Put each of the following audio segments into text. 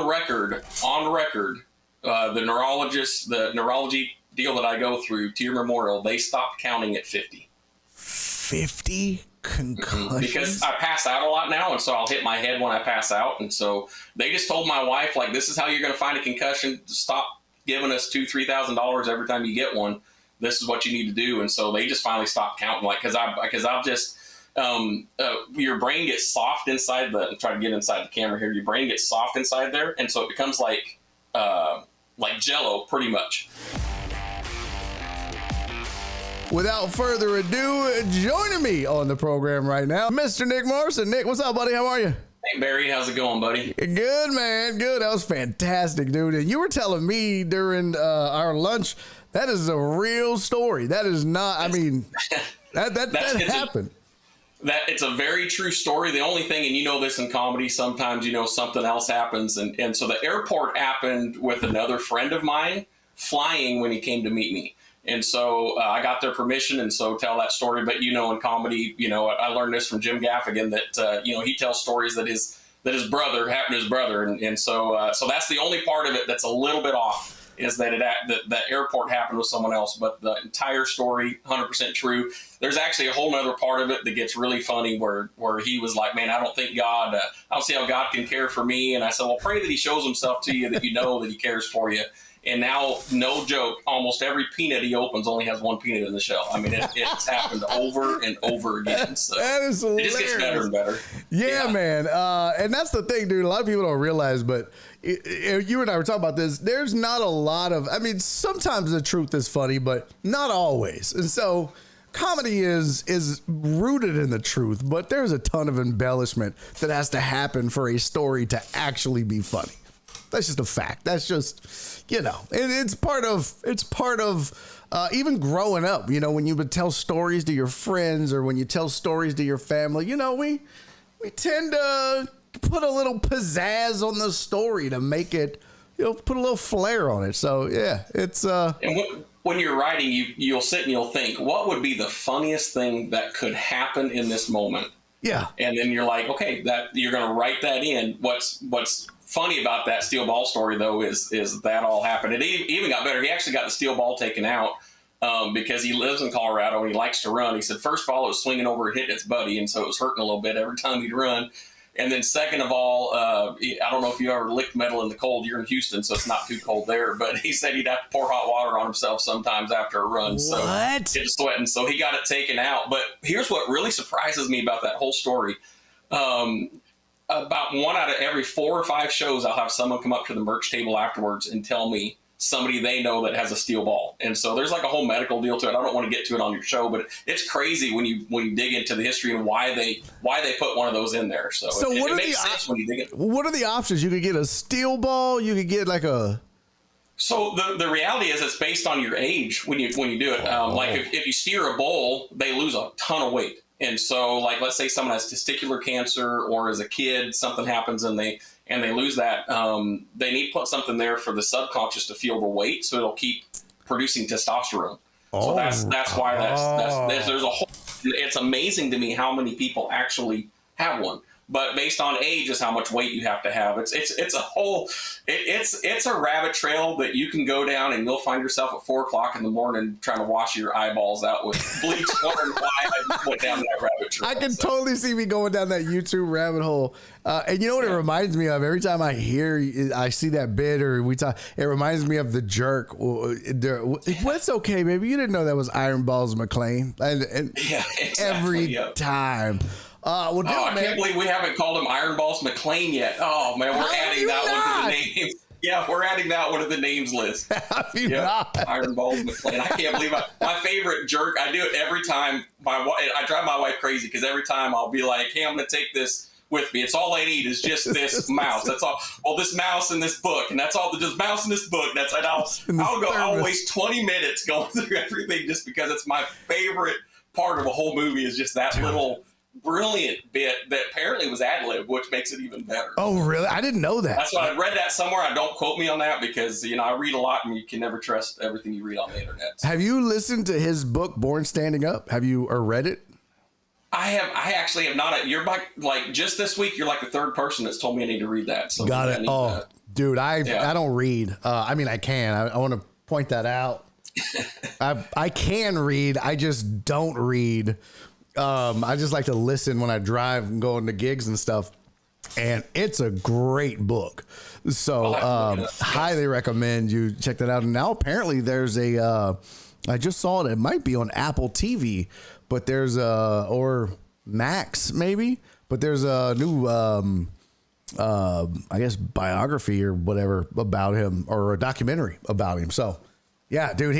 on record, the neurology deal that I go through to your memorial, they stopped counting at 50. 50 concussions? Because I pass out a lot now, and so I'll hit my head when I pass out. And so they just told my wife, like, this is how you're going to find a concussion. Stop giving us $2,000-$3,000 every time you get one. This is what you need to do. And so they just finally stopped counting, like, because I'll just your brain gets soft inside the. Try to get inside the camera here. Your brain gets soft inside there, and so it becomes like Jello, pretty much. Without further ado, joining me on the program right now, Mr. Nick Morrison. Nick, what's up, buddy? How are you? Hey, Barry, how's it going, buddy? Good, man. Good. That was fantastic, dude. And you were telling me during our lunch, that is a real story. That is not, I mean, that happened. It's a very true story. The only thing, and you know this in comedy, sometimes, something else happens. And so the airport happened with another friend of mine flying when he came to meet me. And so I got their permission, and so tell that story. But, in comedy, I learned this from Jim Gaffigan that, he tells stories that his brother happened to his brother. And so that's the only part of it that's a little bit off, is that the airport happened with someone else. But the entire story, 100% true. There's actually a whole nother part of it that gets really funny where he was like, man, I don't see how God can care for me. And I said, well, pray that he shows himself to you, that you know that he cares for you. And now, no joke, almost every peanut he opens only has one peanut in the shell. I mean, it's happened over and over again. So that is hilarious. It just gets better and better. Yeah, man. And that's the thing, dude. A lot of people don't realize, but you and I were talking about this. There's not a lot of, sometimes the truth is funny, but not always. And so comedy is rooted in the truth, but there's a ton of embellishment that has to happen for a story to actually be funny. That's just a fact. That's just, it's part of even growing up, when you would tell stories to your friends or when you tell stories to your family, we tend to put a little pizzazz on the story to make it, put a little flair on it. So yeah, it's, and when you're writing, you'll sit and you'll think, what would be the funniest thing that could happen in this moment? Yeah. And then you're like, okay, that you're going to write that in. What's funny about that steel ball story, though, is that all happened. It even got better. He actually got the steel ball taken out because he lives in Colorado and he likes to run. He said, first of all, it was swinging over and hitting its buddy, and so it was hurting a little bit every time he'd run. And then second of all, I don't know if you ever licked metal in the cold. You're in Houston, so it's not too cold there. But he said he'd have to pour hot water on himself sometimes after a run. So it's sweating. So he got it taken out. But here's what really surprises me about that whole story. About 1 out of every 4 or 5 shows, I'll have someone come up to the merch table afterwards and tell me somebody they know that has a steel ball. And so there's like a whole medical deal to it. I don't want to get to it on your show, but it's crazy when you dig into the history and why they put one of those in there. So it makes sense when you dig it. What are the options? You could get a steel ball. You could get like a. So the reality is it's based on your age when you do it. Like if you steer a bull, they lose a ton of weight. And so, like, let's say someone has testicular cancer, or as a kid something happens and they lose that, they need to put something there for the subconscious to feel the weight, so it'll keep producing testosterone. So that's why there's a whole. It's amazing to me how many people actually have one. But based on age is how much weight you have to have. It's a rabbit trail that you can go down, and you'll find yourself at 4:00 in the morning trying to wash your eyeballs out with bleach, wondering why I went down that rabbit trail. I can totally see me going down that YouTube rabbit hole. And you know what it reminds me of? Every time I see that bit or we talk, it reminds me of The Jerk. What's okay, baby? You didn't know that was Iron Balls McClain, and yeah, exactly, every time. I can't believe we haven't called him Iron Balls McClain yet. Oh man, we're adding that one to the names. Yeah, we're adding that one to the names list. Not? Iron Balls McClain. I can't believe my favorite jerk. I do it every time. I drive my wife crazy because every time I'll be like, hey, I'm going to take this with me. It's all I need is just this mouse. That's all. Well, this mouse and this book, and that's all. Just mouse and this book. I'll waste 20 minutes going through everything just because it's my favorite part of a whole movie is just that little brilliant bit that apparently was ad-lib, which makes it even better. Oh, really? I didn't know that. That's why I read that somewhere. I don't quote me on that because, I read a lot and you can never trust everything you read on the internet. Have you listened to his book, Born Standing Up? Have you read it? I actually have not. You're like just this week, you're like the third person that's told me I need to read that. So got it. Dude, I don't read. I mean, I can. I want to point that out. I can read. I just don't read. I just like to listen when I drive and go into gigs and stuff. And it's a great book. So highly recommend you check that out. And now apparently there's a, I just saw it. It might be on Apple TV, but there's or Max maybe, but there's a new, I guess biography or whatever about him, or a documentary about him. So yeah, dude,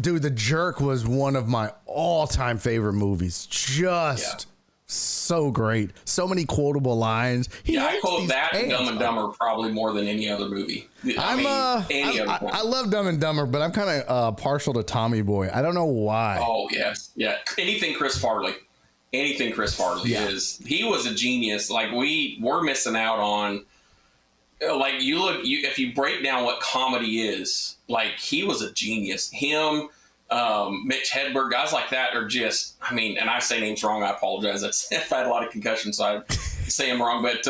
dude, The Jerk was one of my all-time favorite movies. Just so great. So many quotable lines. I quote that and Dumb and Dumber probably more than any other movie. I love Dumb and Dumber, but I'm kind of partial to Tommy Boy. I don't know why. Oh, yes. Yeah. Anything Chris Farley is. He was a genius. Like, we're missing out on, like, if you break down what comedy is, like, he was a genius. Him, Mitch Hedberg, guys like that are just, I mean, and I say names wrong, I apologize. I've had a lot of concussions, so I say them wrong. But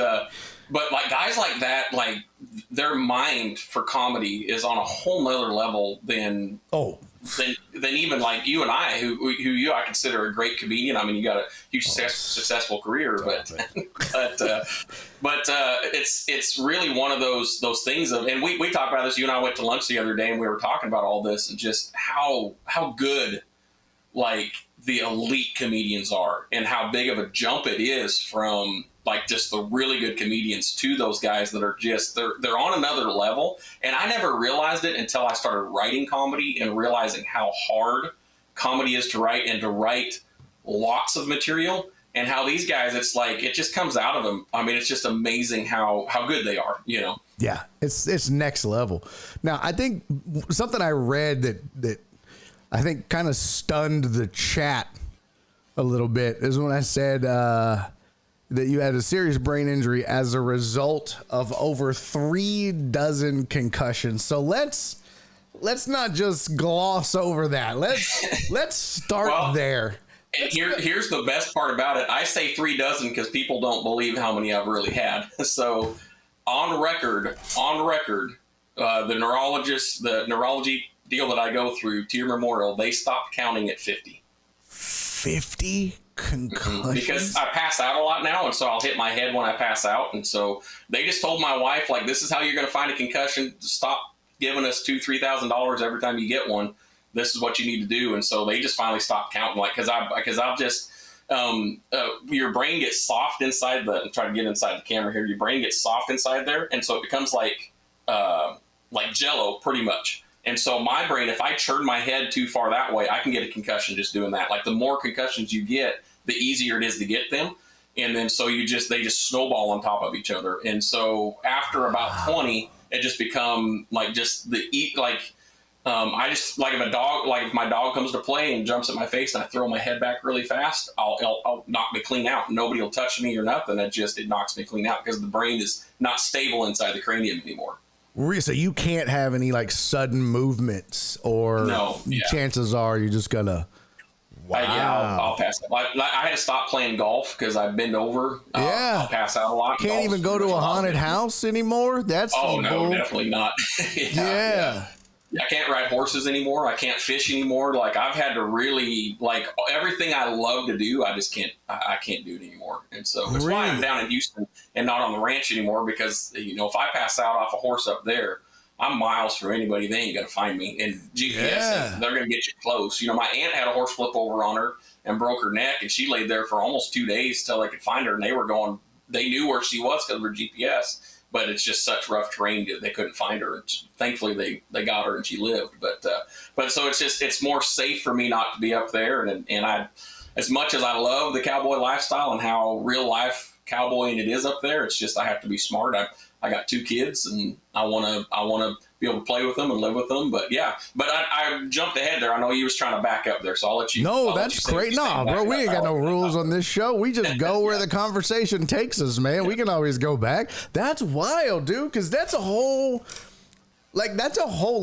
like guys like that, like their mind for comedy is on a whole nother level than even like you and I, who I consider a great comedian. I mean, you got a huge successful career, but it's really one of those things of, and we talked about this. You and I went to lunch the other day, and we were talking about all this and just how good like the elite comedians are, and how big of a jump it is from like just the really good comedians to those guys that are just they're on another level. And I never realized it until I started writing comedy and realizing how hard comedy is to write, and to write lots of material, and how these guys, it's like it just comes out of them. I mean, it's just amazing how good they are, you know. Yeah, it's next level. Now, I think something I read that I think kind of stunned the chat a little bit is when I said that you had a serious brain injury as a result of over 36 concussions. So let's not just gloss over that. Let's start there. And here's the best part about it. I say 36 because people don't believe how many I've really had. So on record, the neurology deal that I go through, to your memorial, they stopped counting at 50. 50 concussions? Because I pass out a lot now, and so I'll hit my head when I pass out. And so they just told my wife, like, this is how you're going to find a concussion. Stop giving us $2,000-$3,000 every time you get one. This is what you need to do. And so they just finally stopped counting, like, because I've just your brain gets soft inside I'm trying to get inside the camera here. Your brain gets soft inside there, and so it becomes like Jello, pretty much. And so my brain, if I churn my head too far that way, I can get a concussion just doing that. Like, the more concussions you get, the easier it is to get them. And then so they just snowball on top of each other. And so after about 20, it just become like just I just, like, if my dog comes to play and jumps at my face and I throw my head back really fast, I'll knock me clean out. Nobody will touch me or nothing. It knocks me clean out because the brain is not stable inside the cranium anymore. So you can't have any like sudden movements, or chances are you're just gonna. Wow. I'll pass out. I had to stop playing golf because I bend over. I'll pass out a lot. Can't even go to a haunted house anymore. That's definitely not. Yeah. I can't ride horses anymore. I can't fish anymore. Like, I've had to really, like, everything I love to do, I just can't. I can't do it anymore. And so that's why I'm down in Houston and not on the ranch anymore, because, you know, if I pass out off a horse up there, I'm miles from anybody. They ain't gonna find me. And GPS, they're gonna get you close. You know, my aunt had a horse flip over on her and broke her neck, and she laid there for almost 2 days till they could find her. And they knew where she was because of her GPS. But it's just such rough terrain that they couldn't find her. And thankfully, they got her and she lived. But so it's more safe for me not to be up there. And I, as much as I love the cowboy lifestyle and how real life cowboying it is up there, it's just I have to be smart. I got 2 kids, and I want to be able to play with them and live with them. But I jumped ahead there. I know you was trying to back up there, so I'll let you. No, that's great. No, bro, we ain't got no rules on this show. We just go where the conversation takes us, man. We can always go back. That's wild, dude, because that's a whole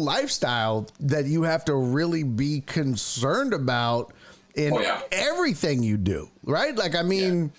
lifestyle that you have to really be concerned about in everything you do, right? Like, I mean.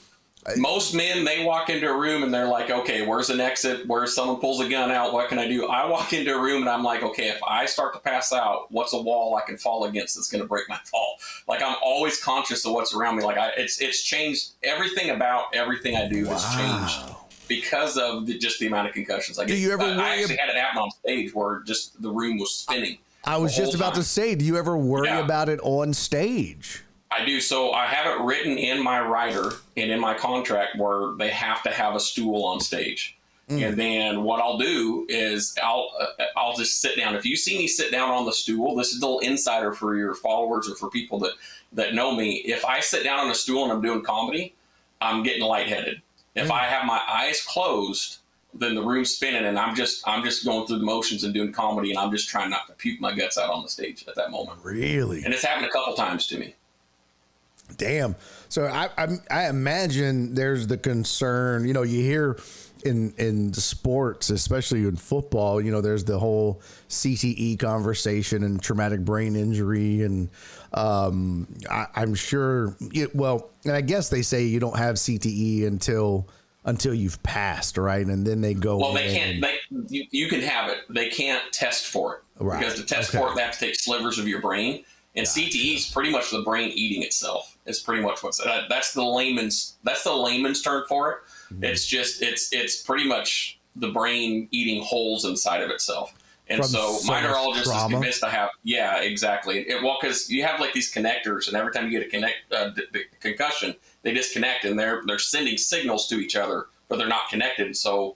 Most men, they walk into a room and they're like, okay, where's an exit? Where's someone pulls a gun out? What can I do? I walk into a room and I'm like, okay, if I start to pass out, what's a wall I can fall against that's going to break my fall? Like, I'm always conscious of what's around me. Like, it's changed. Everything about everything I do has changed because of just the amount of concussions I get. Do you ever I actually had it happen on stage where just the room was spinning. I was just about to say, do you ever worry about it on stage? I do. So I have it written in my rider and in my contract where they have to have a stool on stage. And then what I'll do is I'll just sit down. If you see me sit down on the stool, this is a little insider for your followers or for people that know me. If I sit down on a stool and I'm doing comedy, I'm getting lightheaded. If I have my eyes closed, then the room's spinning and I'm just going through the motions and doing comedy, and I'm just trying not to puke my guts out on the stage at that moment. Really? And it's happened a couple times to me. Damn. So I imagine there's the concern, you hear in sports, especially in football, there's the whole CTE conversation and traumatic brain injury. And I'm sure, and I guess they say you don't have CTE until you've passed, right? And then they go. Well, they can't. You can have it. They can't test for it, right? Because to test for it, they have to take slivers of your brain. And CTE is pretty much the brain eating itself. It's pretty much that's the layman's term for it. Mm-hmm. It's pretty much the brain eating holes inside of itself. And so my neurologist is convinced I have, exactly. Because you have like these connectors, and every time you get the concussion, they disconnect, and they're sending signals to each other, but they're not connected. So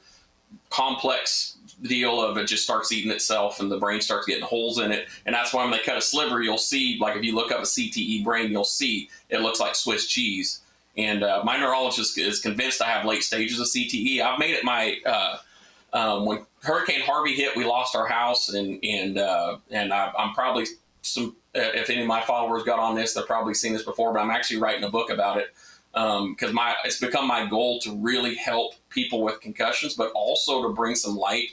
complex deal of it just starts eating itself, and the brain starts getting holes in it. And that's why when they cut a sliver, you'll see, like if you look up a CTE brain, you'll see it looks like Swiss cheese. And my neurologist is convinced I have late stages of CTE. I've made it my when Hurricane Harvey hit, we lost our house, and I'm probably if any of my followers got on this, they've probably seen this before, but I'm actually writing a book about it. Because it's become my goal to really help people with concussions, but also to bring some light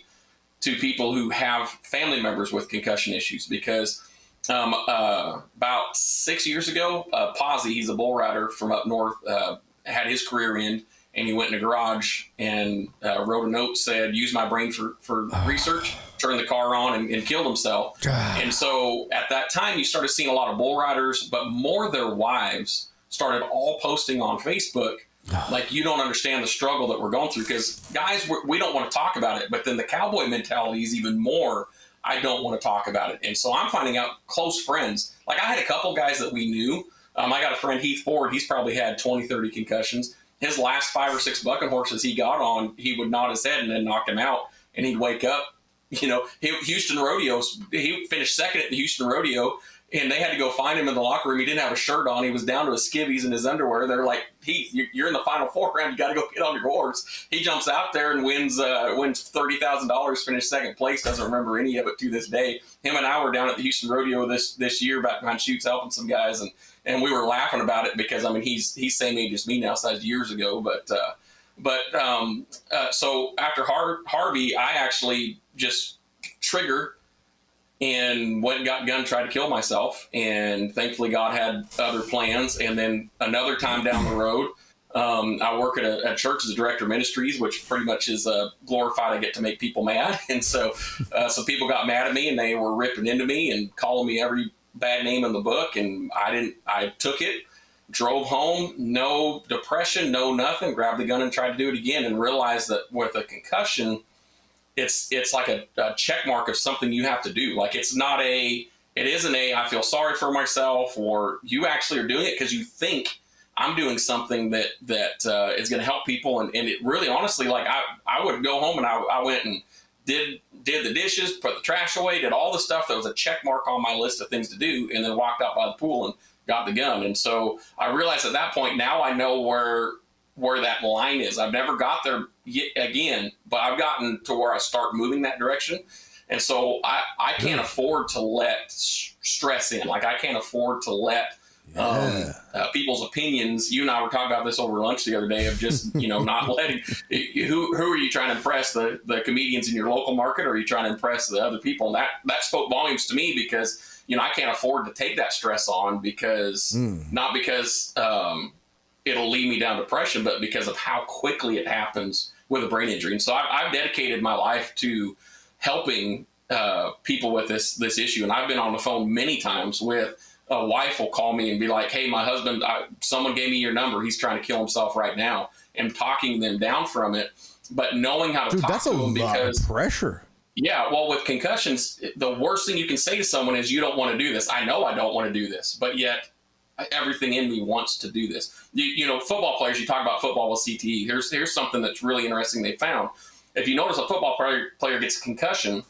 to people who have family members with concussion issues. Because about 6 years ago, Posey, he's a bull rider from up north, had his career end, and he went in a garage and wrote a note, said, use my brain for research, turned the car on and killed himself. And so at that time, you started seeing a lot of bull riders, but more their wives started all posting on Facebook, like, you don't understand the struggle that we're going through. Because guys, we don't want to talk about it, but then the cowboy mentality is even more, I don't want to talk about it. And so I'm finding out close friends, like I had a couple guys that we knew. I got a friend, Heath Ford, he's probably had 20, 30 concussions. His last 5 or 6 bucking horses he got on, he would nod his head and then knock him out, and he'd wake up. Houston Rodeos, he finished second at the Houston Rodeo, and they had to go find him in the locker room. He didn't have a shirt on. He was down to his skivvies and his underwear. They're like, Heath, you're in the final 4 round. You got to go get on your horse. He jumps out there and wins $30,000, finished second place. Doesn't remember any of it to this day. Him and I were down at the Houston Rodeo this year back behind chutes helping some guys, and we were laughing about it because, I mean, he's same age as me now, so that's years ago. So after Harvey, I actually just triggered and went and got a gun, tried to kill myself. And thankfully God had other plans. And then another time down the road, I work at a church as a director of ministries, which pretty much is glorified. I get to make people mad. And so people got mad at me, and they were ripping into me and calling me every bad name in the book. And I took it, drove home, no depression, no nothing, grabbed the gun and tried to do it again, and realized that with a concussion, it's like a check mark of something you have to do. Like it isn't I feel sorry for myself, or you actually are doing it because you think I'm doing something that is going to help people. And it really, honestly, like I would go home and I went and did the dishes, put the trash away, did all the stuff that was a check mark on my list of things to do, and then walked out by the pool and got the gun. And so I realized at that point, now I know where that line is. I've never got there yet again, but I've gotten to where I start moving that direction. And so I can't afford to let stress in. Like I can't afford to let people's opinions. You and I were talking about this over lunch the other day of just, not letting, who are you trying to impress, the comedians in your local market, or are you trying to impress the other people? And that spoke volumes to me because, I can't afford to take that stress on because, not because, it'll lead me down depression, but because of how quickly it happens with a brain injury. And so I've dedicated my life to helping people with this issue. And I've been on the phone many times with a wife will call me and be like, hey, my husband, someone gave me your number. He's trying to kill himself right now, and talking them down from it. But knowing how to talk to them, because that's a lot of pressure. Yeah, well, with concussions, the worst thing you can say to someone is, you don't want to do this. I know I don't want to do this, but yet everything in me wants to do this. You know, football players, you talk about football with CTE. Here's something that's really interesting they found. If you notice a football player gets a concussion,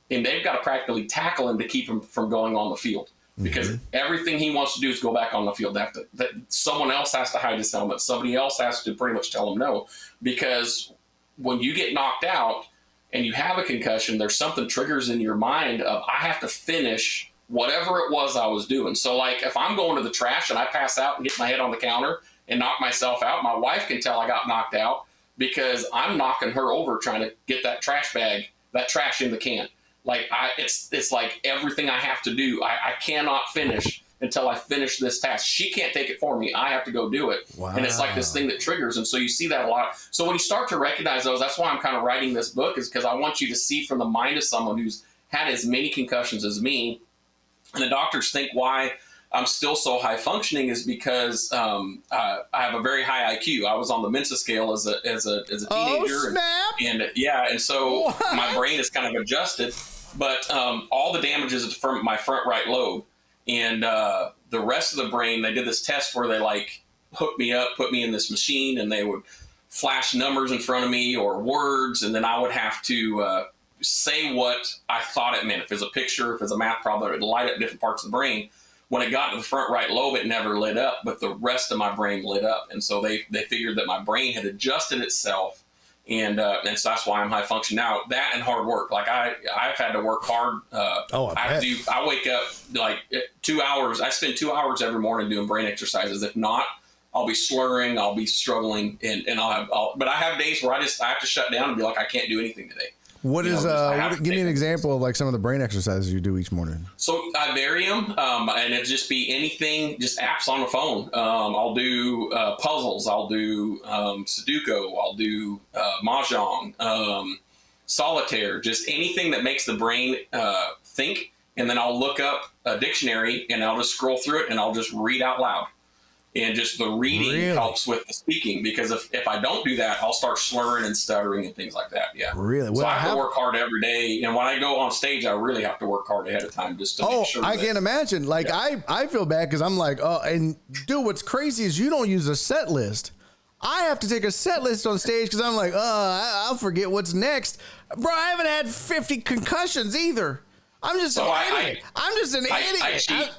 and they've got to practically tackle him to keep him from going on the field, because everything he wants to do is go back on the field. That someone else has to hide his helmet. Somebody else has to pretty much tell him no, because when you get knocked out and you have a concussion, there's something triggers in your mind of, I have to finish whatever it was I was doing. So like if I'm going to the trash and I pass out and hit my head on the counter and knock myself out, my wife can tell I got knocked out because I'm knocking her over trying to get that trash bag, that trash in the can. Like it's like everything I have to do. I cannot finish until I finish this task. She can't take it for me. I have to go do it. Wow. And it's like this thing that triggers. And so you see that a lot. So when you start to recognize those, that's why I'm kind of writing this book, is because I want you to see from the mind of someone who's had as many concussions as me. And the doctors think why I'm still so high functioning is because I have a very high IQ. I was on the Mensa scale as a teenager. Oh, snap. And so my brain is kind of adjusted. But all the damage is from my front right lobe. And the rest of the brain, they did this test where they like hooked me up, put me in this machine, and they would flash numbers in front of me or words, and then I would have to say what I thought it meant. If it's a picture, if it's a math problem, it would light up different parts of the brain. When it got to the front right lobe, it never lit up, but the rest of my brain lit up. And so they figured that my brain had adjusted itself. And so that's why I'm high function now. That and hard work. Like I've had to work hard. I wake up like 2 hours. I spend 2 hours every morning doing brain exercises. If not, I'll be slurring. I'll be struggling, and but I have days where I have to shut down and be like, I can't do anything today. Give me an example of like some of the brain exercises you do each morning. So I vary them, and it'd just be anything, just apps on the phone. I'll do puzzles. I'll do Sudoku. I'll do Mahjong, solitaire, just anything that makes the brain think. And then I'll look up a dictionary and I'll just scroll through it and I'll just read out loud. And just the reading helps with the speaking, because if I don't do that, I'll start slurring and stuttering and things like that. Yeah. Really? Well, so I have to work hard every day. And when I go on stage, I really have to work hard ahead of time just to make sure. I can't imagine. Like, I feel bad because I'm like, and dude, what's crazy is you don't use a set list. I have to take a set list on stage because I'm like, I'll forget what's next. Bro, I haven't had 50 concussions either. I'm just an idiot. I'm just an idiot.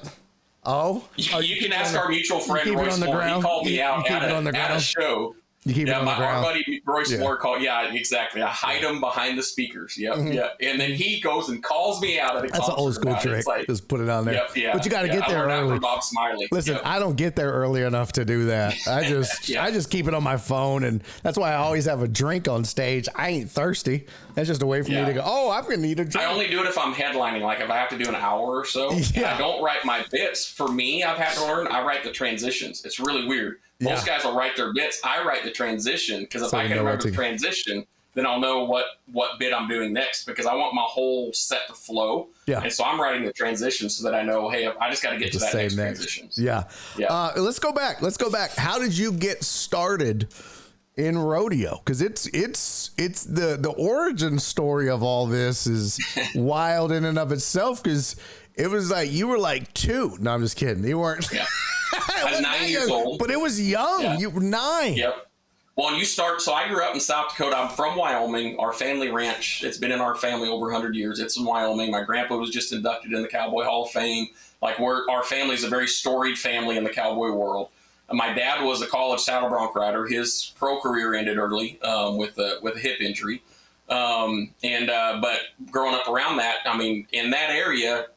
You can ask our mutual friend Royce Moore. He called me out at a show. You keep it on the ground. Our buddy Royce Moore called. Yeah, exactly. I hide him behind the speakers. Yep, yeah. And then he goes and calls me out at a concert. That's an old school trick. Like, just put it on there. Yep, yeah. But you got to get there early. Bob Smiley. Listen, I don't get there early enough to do that. I just keep it on my phone, and that's why I always have a drink on stage. I ain't thirsty. That's just a way for me to go, I'm going to need a drink. I only do it if I'm headlining, like if I have to do an hour or so. Yeah. I don't write my bits. For me, I've had to learn, I write the transitions. It's really weird. Most guys will write their bits. I write the transition, because if I can remember the transition, then I'll know what bit I'm doing next, because I want my whole set to flow. Yeah. And so I'm writing the transition so that I know, hey, I just got to get to that next transition. Yeah. Let's go back. How did you get started in rodeo? Because it's the origin story of all this is wild in and of itself, because it was like you were like 2. No, I'm just kidding. You weren't. Yeah. I was 9 years old. But it was young. Yeah. You were 9. Yep. Well, and so I grew up in South Dakota. I'm from Wyoming. Our family ranch, it's been in our family over 100 years. It's in Wyoming. My grandpa was just inducted in the Cowboy Hall of Fame. Like our family's a very storied family in the cowboy world. My dad was a college saddle bronc rider. His pro career ended early with a hip injury. But growing up around that, I mean, in that area,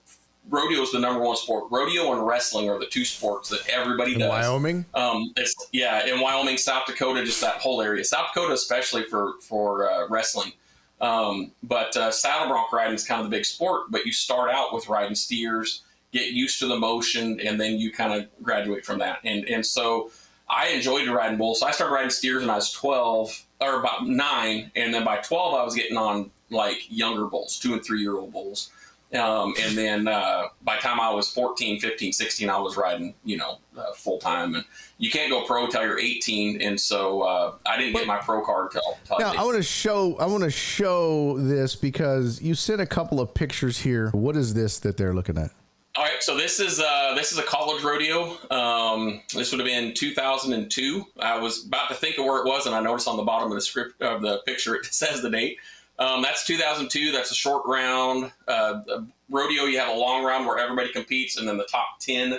rodeo is the number one sport. Rodeo and wrestling are the 2 sports that everybody does. Wyoming? In Wyoming, South Dakota, just that whole area. South Dakota especially for wrestling. But saddle bronc riding is kind of the big sport, but you start out with riding steers, get used to the motion, and then you kind of graduate from that. And so I enjoyed riding bulls. So I started riding steers when I was 12 or about 9. And then by 12, I was getting on like younger bulls, 2 and 3 year old bulls. And then by the time I was 14, 15, 16, I was riding, full time. And you can't go pro till you're 18. And so I didn't get my pro card till now, I want to show this because you sent a couple of pictures here. What is this that they're looking at? All right, so this is a college rodeo. This would have been 2002. I was about to think of where it was, and I noticed on the bottom of the script of the picture it says the date. That's 2002. That's a short round rodeo. You have a long round where everybody competes, and then the top 10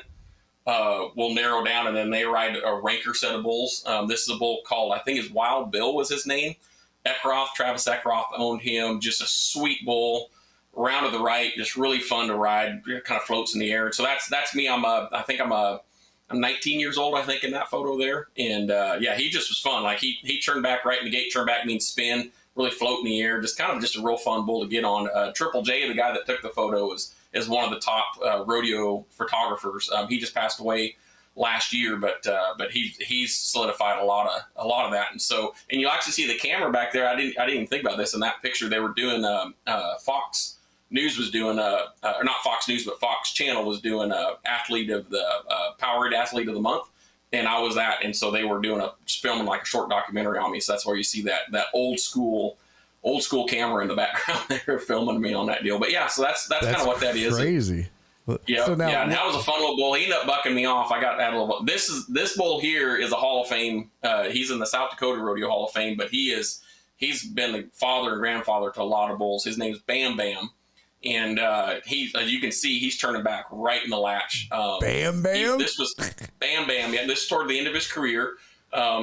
will narrow down, and then they ride a ranker set of bulls. This is a bull called, I think his Wild Bill was his name. Travis Eckroth owned him. Just a sweet bull. Round to the right, just really fun to ride. It kind of floats in the air. So that's me. I'm 19 years old, I think, in that photo there. And he just was fun. Like he turned back right in the gate. Turn back means spin. Really float in the air. Just a real fun bull to get on. Triple J, the guy that took the photo, is one of the top rodeo photographers. He just passed away last year, but he's solidified a lot of that. And you actually see the camera back there. I didn't even think about this in that picture. They were doing Fox News was doing or not Fox News, but Fox Channel was doing athlete of the Powerade Athlete of the Month, and I was that. And so they were filming like a short documentary on me. So that's where you see that old school camera in the background there filming me on that deal. But yeah, so that's kind of what that is. Crazy. Yeah, so and that was a fun little bull. He ended up bucking me off. I got that little. This bull here is a Hall of Fame. He's in the South Dakota Rodeo Hall of Fame, but he's been the father and grandfather to a lot of bulls. His name's Bam Bam. And he, as you can see, he's turning back right in the latch. Bam Bam? This was Bam Bam. Yeah, this is toward the end of his career.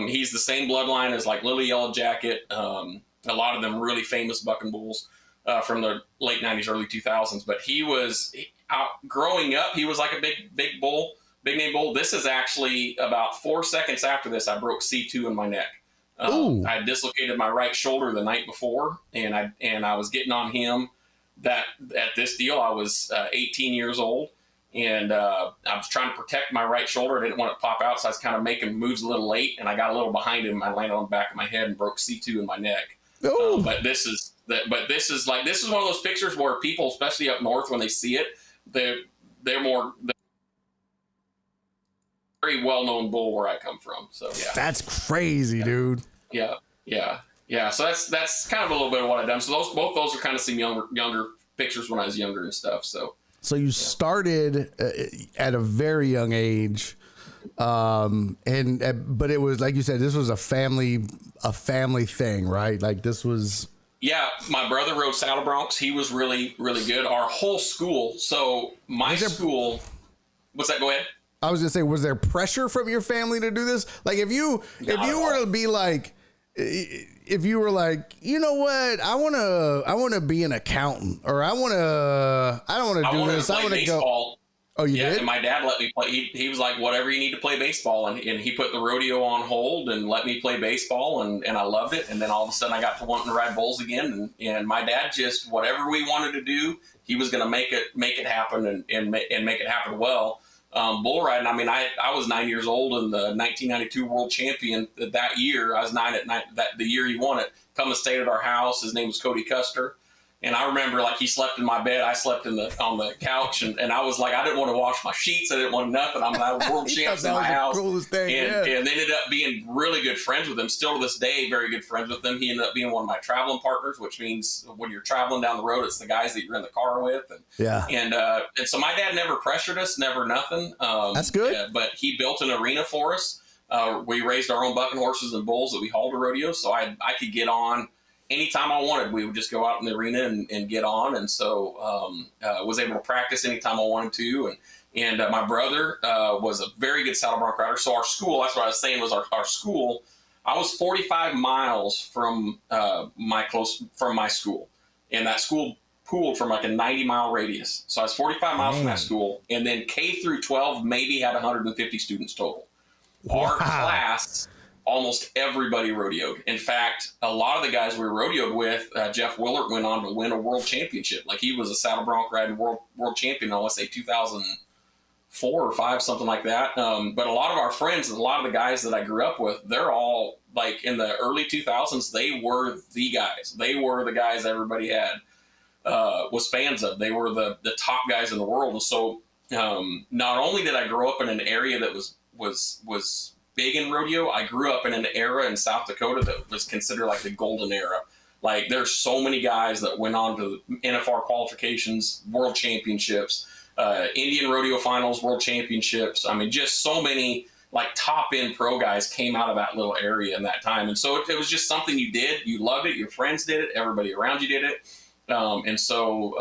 He's the same bloodline as like Lily Yellow Jacket. A lot of them really famous bucking bulls from the late 90s, early 2000s. But growing up, he was like a big bull, big name bull. This is actually about 4 seconds after this, I broke C2 in my neck. I dislocated my right shoulder the night before, and I was getting on him. That at this deal, I was 18 years old, and I was trying to protect my right shoulder. I didn't want it to pop out, so I was kind of making moves a little late, and I got a little behind him. I landed on the back of my head and broke C2 in my neck. But this is one of those pictures where people, especially up north, when they see it, they're very well-known bull where I come from. So yeah, that's crazy, dude. Yeah, so that's kind of a little bit of what I've done. So both those are kind of some younger pictures when I was younger and stuff. So you started at a very young age, but it was like you said, this was a family thing, right? Like this was. Yeah, my brother rode saddle broncs. He was really, really good. Our whole school. So school. What's that? Go ahead. I was gonna say, was there pressure from your family to do this? Like if you were to be like. If you were like, you know what, I want to be an accountant, or I don't want to do this. I want to go. Oh, you did? And my dad let me play. He was like, whatever you need to play baseball, and he put the rodeo on hold and let me play baseball, and I loved it. And then all of a sudden, I got to wanting to ride bulls again, and my dad just whatever we wanted to do, he was going to make it happen and make it happen well. Bull riding. I mean, I was 9 years old and the 1992 world champion that year. I was 9 at night. The year he won it, come and stayed at our house. His name was Cody Custer. And I remember like he slept in my bed. I slept on the couch, and I was like, I didn't want to wash my sheets. I didn't want nothing. I was world champs in my house. Coolest thing, and they ended up being really good friends with him. Still to this day, very good friends with him. He ended up being one of my traveling partners, which means when you're traveling down the road, it's the guys that you're in the car with. And so my dad never pressured us, never nothing. That's good. But he built an arena for us. We raised our own bucking horses and bulls that we hauled to rodeos, so I could get on. Anytime I wanted, we would just go out in the arena and get on. And so was able to practice anytime I wanted to. And my brother was a very good saddle bronc rider. So our school, that's what I was saying, was our school. I was 45 miles from my school. And that school pooled from like a 90-mile radius. So I was 45 miles from that school. And then K through 12 maybe had 150 students total. Wow. Our class... almost everybody rodeoed. In fact, a lot of the guys we rodeoed with, Jeff Willard went on to win a world championship. Like he was a saddle bronc riding world champion. I want to say 2000. 4 or 5, something like that. But a lot of our friends, a lot of the guys that I grew up with, they're all like in the early 2000s. They were the guys. They were the guys everybody had was fans of. They were the top guys in the world. And so not only did I grow up in an area that was big in rodeo, I grew up in an era in South Dakota that was considered like the golden era. Like there's so many guys that went on to NFR qualifications, world championships, Indian rodeo finals, world championships. I mean, just so many like top end pro guys came out of that little area in that time. And so it was just something you did. You loved it. Your friends did it. Everybody around you did it. And so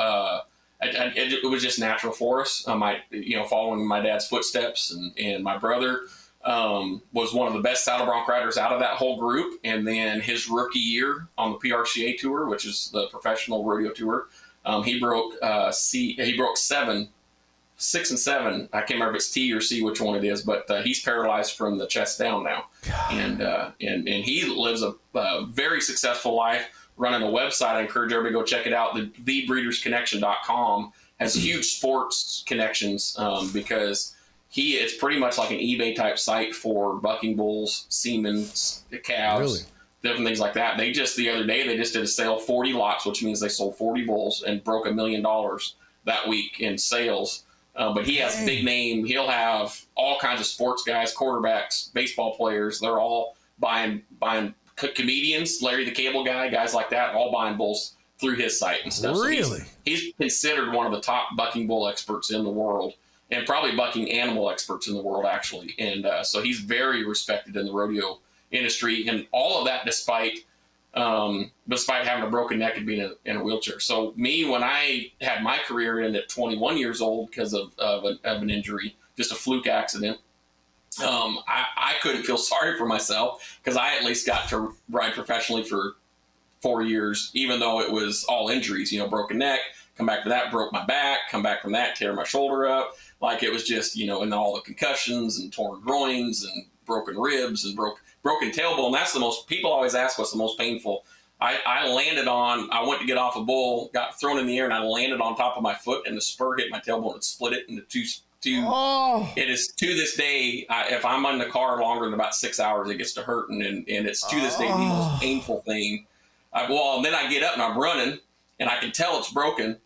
it was just natural for us. Following my dad's footsteps, and my brother was one of the best saddle bronc riders out of that whole group. And then his rookie year on the PRCA tour, which is the professional rodeo tour, he broke 6 and 7. I can't remember if it's T or C, which one it is, but he's paralyzed from the chest down now. And he lives a very successful life running a website. I encourage everybody to go check it out. thebreedersconnection.com has huge sports connections because it's pretty much like an eBay type site for bucking bulls, semen, calves, really? Different things like that. The other day, they just did a sale, 40 lots, which means they sold 40 bulls and broke $1 million that week in sales. But he has a big name. He'll have all kinds of sports guys, quarterbacks, baseball players. They're all buying comedians, Larry the Cable Guy, guys like that, all buying bulls through his site and stuff. Really? So he's considered one of the top bucking bull experts in the world, and probably bucking animal experts in the world, actually. And so he's very respected in the rodeo industry, and all of that despite having a broken neck and being in a wheelchair. So me, when I had my career in at 21 years old because of an injury, just a fluke accident, I couldn't feel sorry for myself because I at least got to ride professionally for 4 years, even though it was all injuries, broken neck, come back to that, broke my back, come back from that, tear my shoulder up. Like it was just, and all the concussions and torn groins and broken ribs and broken tailbone. That's the most, people always ask what's the most painful. I went to get off a bull, got thrown in the air, and I landed on top of my foot, and the spur hit my tailbone and split it into two. It is to this day, if I'm on the car longer than about 6 hours, it gets to hurting, and it's to this day the most painful thing. And then I get up and I'm running, and I can tell it's broken,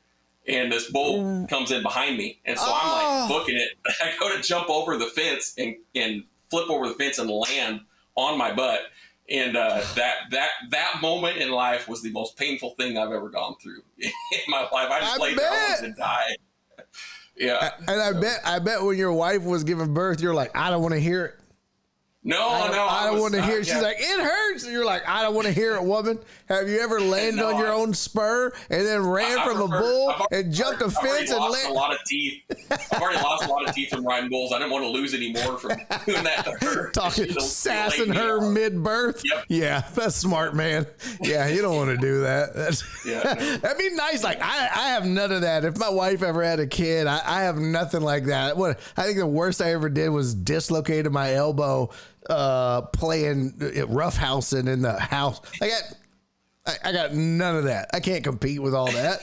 and this bull comes in behind me, and so I'm like booking it. I go to jump over the fence and flip over the fence and land on my butt. And that moment in life was the most painful thing I've ever gone through in my life. I just laid there and died. Yeah. And I bet when your wife was giving birth, you're like, I don't want to hear it. I don't want to hear it. She's like, it hurts. And you're like, I don't want to hear it, woman. Have you ever landed on your own spur and then ran from a bull and jumped a fence and landed? A lot of teeth. I've already lost a lot of teeth from riding bulls. I didn't want to lose any more from doing that to her. Sassing her mid-birth. Yep. Yeah, that's smart, man. Yeah, you don't want to do that. That'd be nice. Like I have none of that. If my wife ever had a kid, I have nothing like that. I think the worst I ever did was dislocated my elbow playing roughhousing in the house. I got none of that. I can't compete with all that.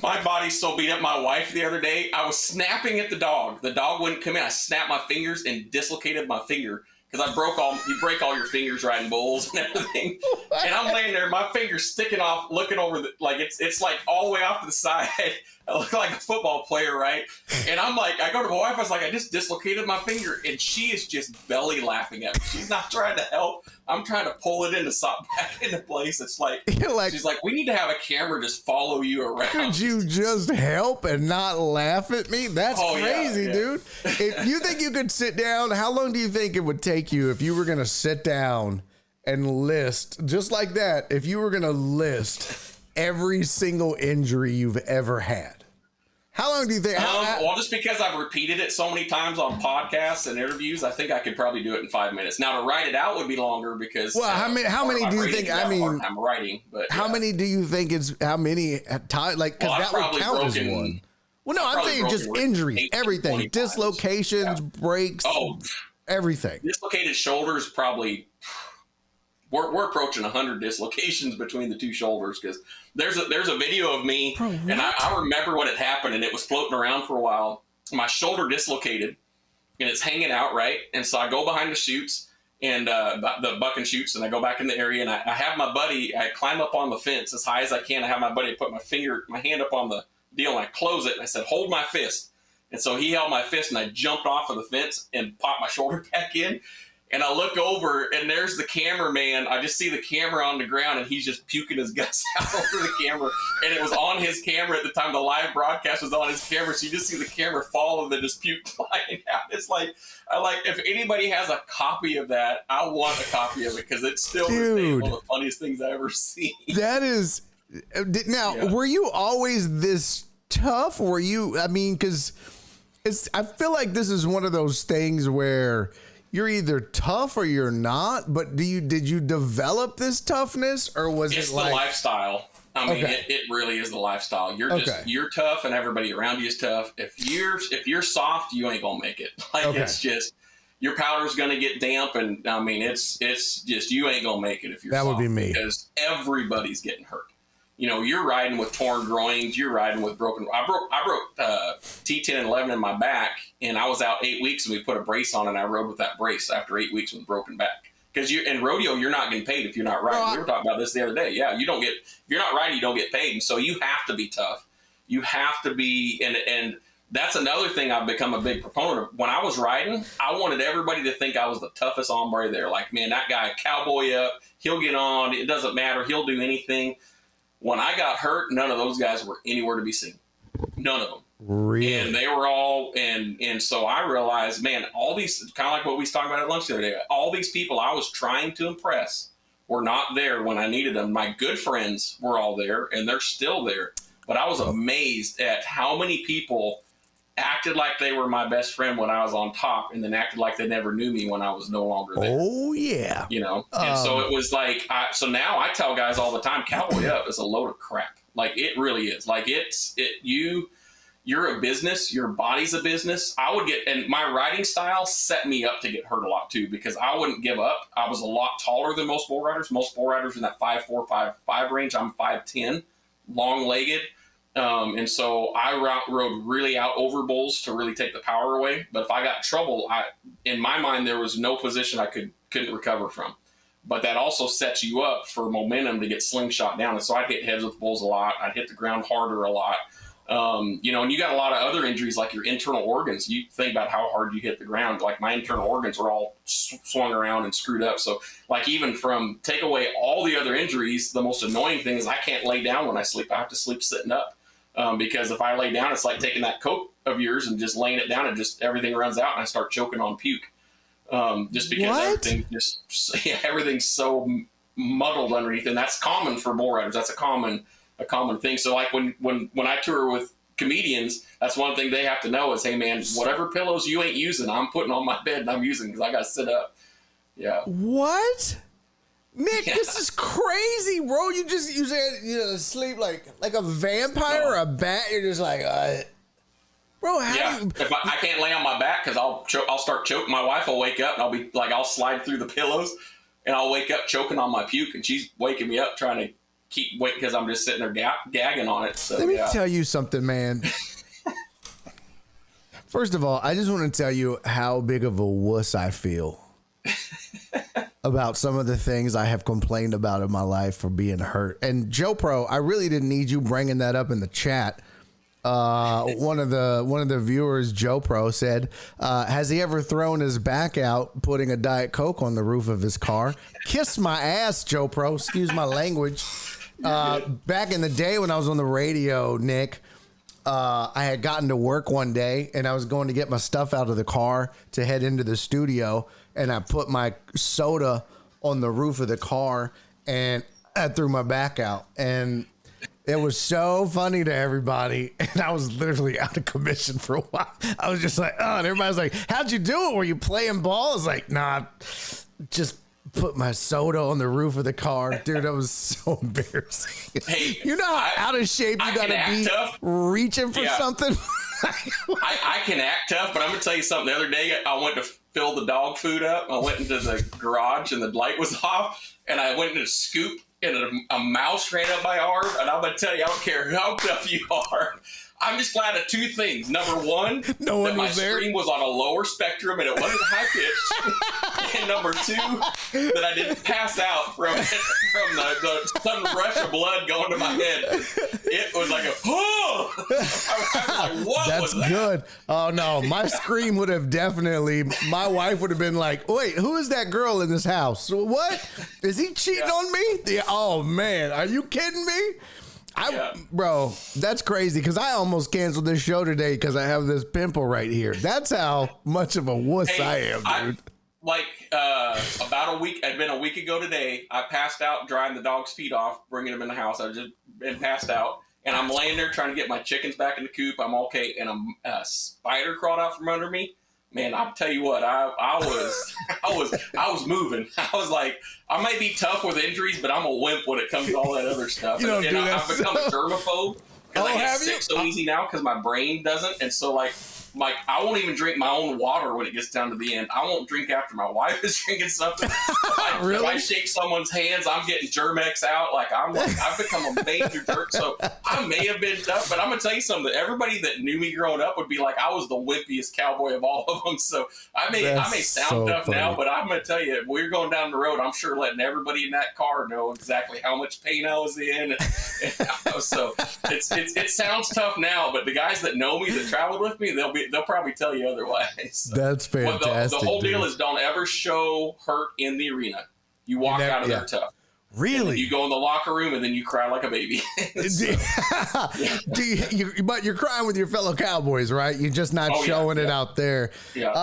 My body's so beat up. My wife the other day, I was snapping at the dog. The dog wouldn't come in. I snapped my fingers and dislocated my finger because you break all your fingers riding bulls and everything. And I'm laying there, my finger's sticking off, looking over it's like all the way off to the side. I look like a football player, right? And I'm like, I go to my wife, I was like, I just dislocated my finger. And she is just belly laughing at me. She's not trying to help. I'm trying to pull it back into place. It's like, she's like, we need to have a camera just follow you around. Could you just help and not laugh at me? That's crazy, dude. If you think you could sit down, how long do you think it would take you if you were going to sit down and list, just like that, if you were going to list every single injury you've ever had? How long do you think? Well, just because I've repeated it so many times on podcasts and interviews, I think I could probably do it in 5 minutes. Now to write it out would be longer because. Well, how many do you think? I mean, I'm writing, but how many do you think is how many times? Like, because that would count as one. Well, no, I'm saying just injuries, everything, dislocations, breaks, everything. Dislocated shoulders, probably. We're approaching 100 dislocations between the two shoulders because there's a video of me, and I remember when it happened, and it was floating around for a while. my shoulder dislocated and it's hanging out, right? And so I go behind the chutes and the buck and chutes, and I go back in the area, and I have my buddy, I climb up on the fence as high as I can. I have my buddy put my hand up on the deal, and I close it, and I said, hold my fist. And so he held my fist, and I jumped off of the fence and popped my shoulder back in. And I look over, and there's the cameraman. I just see the camera on the ground, and he's just puking his guts out over the camera. And it was on his camera at the time. The live broadcast was on his camera, so you just see the camera fall and then just puke flying out. It's like, if anybody has a copy of that, I want a copy of it, because it's still one of the funniest things I ever seen. That is. Now, were you always this tough? Were you? I mean, because I feel like this is one of those things where you're either tough or you're not, but did you develop this toughness, or was it's it like the lifestyle? I mean, okay. it really is the lifestyle. You're tough, and everybody around you is tough. If you're soft, you ain't gonna make it. It's just your powder's gonna get damp, and I mean, it's just you ain't gonna make it if you're that soft, would be me, because everybody's getting hurt. You're riding with torn groins. You're riding with broken. I broke T10 and 11 in my back, and I was out 8 weeks, and we put a brace on, and I rode with that brace after 8 weeks with a broken back. Because in rodeo, you're not getting paid if you're not riding. We were talking about this the other day. Yeah, if you're not riding, you don't get paid, and so you have to be tough. You have to be, and that's another thing I've become a big proponent of. When I was riding, I wanted everybody to think I was the toughest hombre there. Like, man, that guy, cowboy up, he'll get on. It doesn't matter. He'll do anything. When I got hurt, none of those guys were anywhere to be seen. None of them. Really? And they were all, and so I realized, man, all these, kind of like what we was talking about at lunch the other day, all these people I was trying to impress were not there when I needed them. My good friends were all there, and they're still there. But I was amazed at how many people acted like they were my best friend when I was on top, and then acted like they never knew me when I was no longer there. Oh yeah. And so it was like, so now I tell guys all the time, cowboy up is a load of crap. Like, it really is. Like, you're a business, your body's a business. And my riding style set me up to get hurt a lot too, because I wouldn't give up. I was a lot taller than most bull riders. Most bull riders in that 5'4", 5'5" range. I'm 5'10", long-legged. And so I rode really out over bulls to really take the power away. But if I got in trouble, in my mind, there was no position I couldn't recover from. But that also sets you up for momentum to get slingshot down. And so I'd hit heads with bulls a lot. I'd hit the ground harder a lot. And you got a lot of other injuries, like your internal organs. You think about how hard you hit the ground. Like, my internal organs were all swung around and screwed up. So, like, even from take away all the other injuries, the most annoying thing is I can't lay down when I sleep. I have to sleep sitting up. Because if I lay down, it's like taking that Coke of yours and just laying it down, and just everything runs out, and I start choking on puke. Just because everything's so muddled underneath, and that's common for bull riders. That's a common thing. So, like, when I tour with comedians, that's one thing they have to know is, hey man, whatever pillows you ain't using, I'm putting on my bed and I'm using, because I got to sit up. Yeah. What? Nick, this is crazy, bro. You said sleep like a vampire or a bat. You're just like, bro. How do you... If I can't lay on my back, because I'll start choking. My wife will wake up, and I'll be like, I'll slide through the pillows, and I'll wake up choking on my puke, and she's waking me up trying to keep waiting because I'm just sitting there gagging on it. So, let me tell you something, man. First of all, I just want to tell you how big of a wuss I feel about some of the things I have complained about in my life for being hurt. And Joe Pro, I really didn't need you bringing that up in the chat. One of the viewers, Joe Pro, said, has he ever thrown his back out putting a Diet Coke on the roof of his car? Kiss my ass, Joe Pro. Excuse my language. Back in the day when I was on the radio, Nick, I had gotten to work one day, and I was going to get my stuff out of the car to head into the studio, and I put my soda on the roof of the car, and I threw my back out, and it was so funny to everybody, and I was literally out of commission for a while. I was just like, oh, and everybody's like, how'd you do it? Were you playing ball? I was like, nah, just put my soda on the roof of the car. Dude, that was so embarrassing. Hey, you know how out of shape you gotta be tough, reaching for something? I can act tough, but I'm gonna tell you something. The other day, I went to fill the dog food up. I went into the garage, and the light was off, and I went to scoop, and a mouse ran up my arm, and I'm gonna tell you, I don't care how tough you are. I'm just glad of two things. Number one, no one that my was there. scream was on a lower spectrum and it wasn't high pitched. And number two, that I didn't pass out from the sudden rush of blood going to my head. It was like I was like, what That's was that? good. Oh no, my scream would have definitely. My wife would have been like, "Wait, who is that girl in this house? What is he cheating on me?" Yeah, oh man, are you kidding me? Bro, that's crazy because I almost canceled this show today because I have this pimple right here. That's how much of a wuss I am, dude. About a week, it'd been a week ago today, I passed out drying the dog's feet off, bringing them in the house. I've just been passed out, and I'm laying there trying to get my chickens back in the coop. I'm okay, and a spider crawled out from under me. Man, I'll tell you what, I was moving. I was like, I might be tough with injuries, but I'm a wimp when it comes to all that other stuff. I've become a germaphobe because I get sick so easy now because my brain doesn't. And so like I won't even drink my own water when it gets down to the end. I won't drink after my wife is drinking something. Really? If I shake someone's hands, I'm getting Germex out. I've become a major jerk. So I may have been tough, but I'm gonna tell you something. Everybody that knew me growing up would be like, I was the wimpiest cowboy of all of them. So I may sound so tough now, but I'm gonna tell you, if we're going down the road, I'm sure letting everybody in that car know exactly how much pain I was in. So it sounds tough now, but the guys that know me, that traveled with me, they'll probably tell you otherwise. So, that's fantastic. The whole deal is don't ever show hurt in the arena. You walk out of there tough. Really? You go in the locker room and then you cry like a baby. But you're crying with your fellow cowboys, right? You're just not showing it out there. Yeah.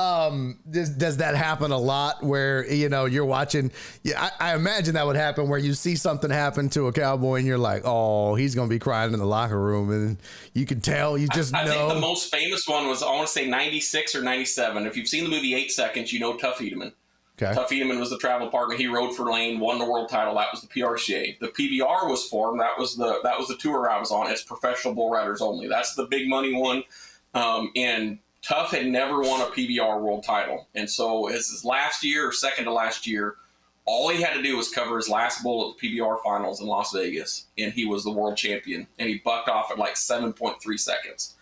Does that happen a lot where, you're watching? Yeah, I imagine that would happen where you see something happen to a cowboy and you're like, oh, he's going to be crying in the locker room. And you can tell, you just know. I think the most famous one was, I want to say 96 or 97. If you've seen the movie 8 Seconds, you know Tough Edeman. Okay. Tuff Edeman was the travel partner. He rode for Lane, won the world title. That was the PRCA. The PBR was formed. That was the tour I was on. It's professional bull riders only. That's the big money one. And Tuff had never won a PBR world title. And so his last year or second to last year, all he had to do was cover his last bull at the PBR finals in Las Vegas. And he was the world champion. And he bucked off at like 7.3 seconds.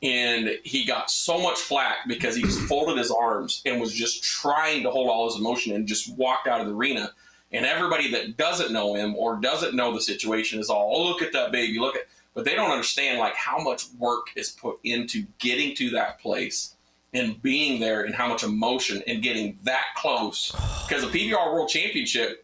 And he got so much flack because he just folded his arms and was just trying to hold all his emotion and just walked out of the arena. And everybody that doesn't know him or doesn't know the situation is all, oh, look at that baby, but they don't understand like how much work is put into getting to that place and being there and how much emotion and getting that close. Because the PBR World Championship,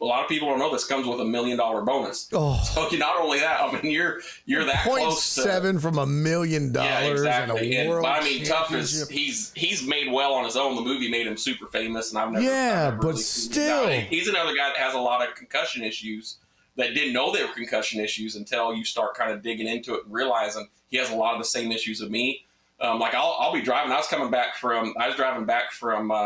a lot of people don't know this, comes with $1 million bonus. Oh. So not only that, I mean, you're that close to 0.7 from $1 million. Yeah, exactly. And a world but I mean, Tuff championship. he's made well on his own. The movie made him super famous, and I've never but really still, he's another guy that has a lot of concussion issues that didn't know they were concussion issues until you start kind of digging into it and realizing he has a lot of the same issues as me. Like I'll be driving. I was driving back from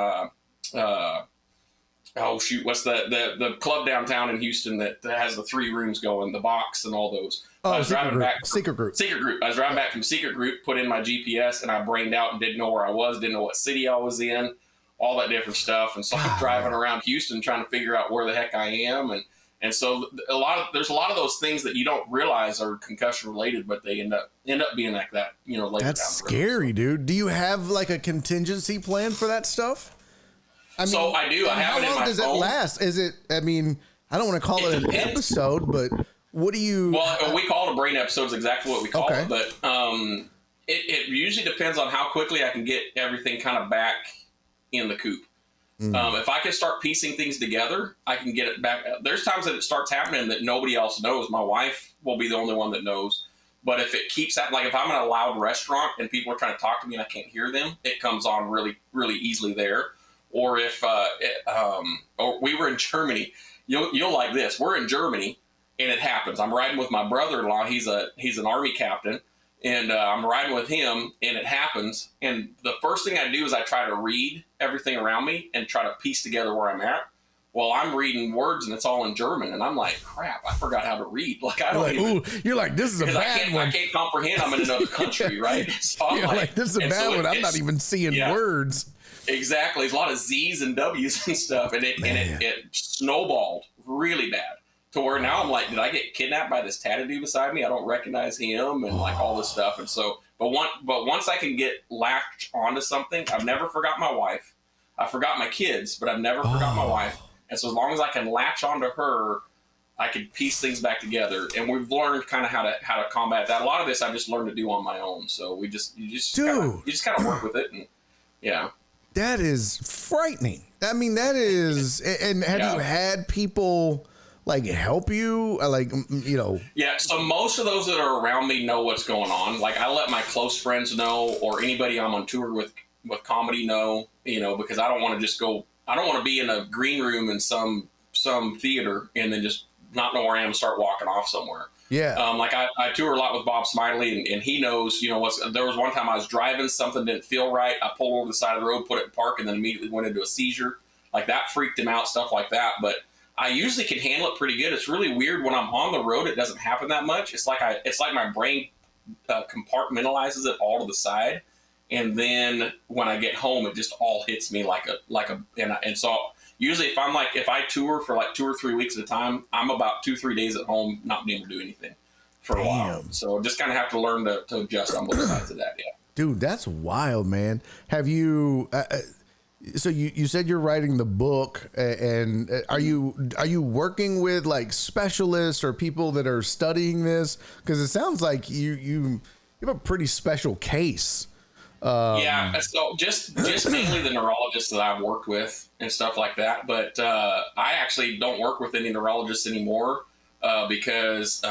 oh shoot, what's the club downtown in Houston that has the 3 rooms going, the box and all those. I was driving back Secret Group. I was driving back from Secret Group, put in my GPS, and I brained out and didn't know where I was, didn't know what city I was in, all that different stuff. And so I'm driving around Houston trying to figure out where the heck I am. And so there's a lot of those things that you don't realize are concussion related, but they end up being like that, later. That's scary, dude. Do you have like a contingency plan for that stuff? I mean, so I do. I have it in my phone. How long does it last? Is it? I mean, I don't want to call it an episode, but what do you? Well, we call it a brain episode. Is exactly what we call it. But it usually depends on how quickly I can get everything kind of back in the coop. If I can start piecing things together, I can get it back. There's times that it starts happening that nobody else knows. My wife will be the only one that knows. But if it keeps happening, like if I'm in a loud restaurant and people are trying to talk to me and I can't hear them, it comes on really, really easily there. Or if or we were in Germany, you'll like this. We're in Germany, and it happens. I'm riding with my brother-in-law. He's an army captain, and I'm riding with him, and it happens. And the first thing I do is I try to read everything around me and try to piece together where I'm at. Well, I'm reading words, and it's all in German, and I'm like, crap, I forgot how to read. Like I don't even. You're like, this is a bad one. I can't comprehend. I'm in another country, right? So you're like, this is a bad one. I'm not even seeing words. Exactly. There's a lot of Z's and W's and stuff. And it snowballed really bad. to where now I'm like, did I get kidnapped by this tatted dude beside me? I don't recognize him, and like all this stuff. And so, but once I can get latched onto something, I've never forgot my wife. I forgot my kids, but I've never forgot my wife. And so as long as I can latch onto her, I can piece things back together. And we've learned kind of how to combat that. A lot of this I've just learned to do on my own. So you just kind of work with it, and yeah. That is frightening. I mean, that is. And have you had people like help you? Like, you know? Yeah. So most of those that are around me know what's going on. Like, I let my close friends know, or anybody I'm on tour with comedy know, you know, because I don't want to just go. I don't want to be in a green room in some theater and then just not know where I am and start walking off somewhere. Yeah. Like I tour a lot with Bob Smiley, and he knows, you know, there was one time I was driving, something didn't feel right. I pulled over the side of the road, put it in park, and then immediately went into a seizure. Like, that freaked him out, stuff like that. But I usually can handle it pretty good. It's really weird when I'm on the road. It doesn't happen that much. It's like my brain compartmentalizes it all to the side. And then when I get home, it just all hits me and so usually if I tour for like 2 or 3 weeks at a time, I'm about 2-3 days at home, not being able to do anything for a while. So just kind of have to learn to adjust on both sides of that. Yeah. Dude, that's wild, man. Have you, so you said you're writing the book, and are you working with like specialists or people that are studying this? Because it sounds like you have a pretty special case. Yeah, so just mainly the neurologists that I've worked with and stuff like that. But I actually don't work with any neurologists anymore because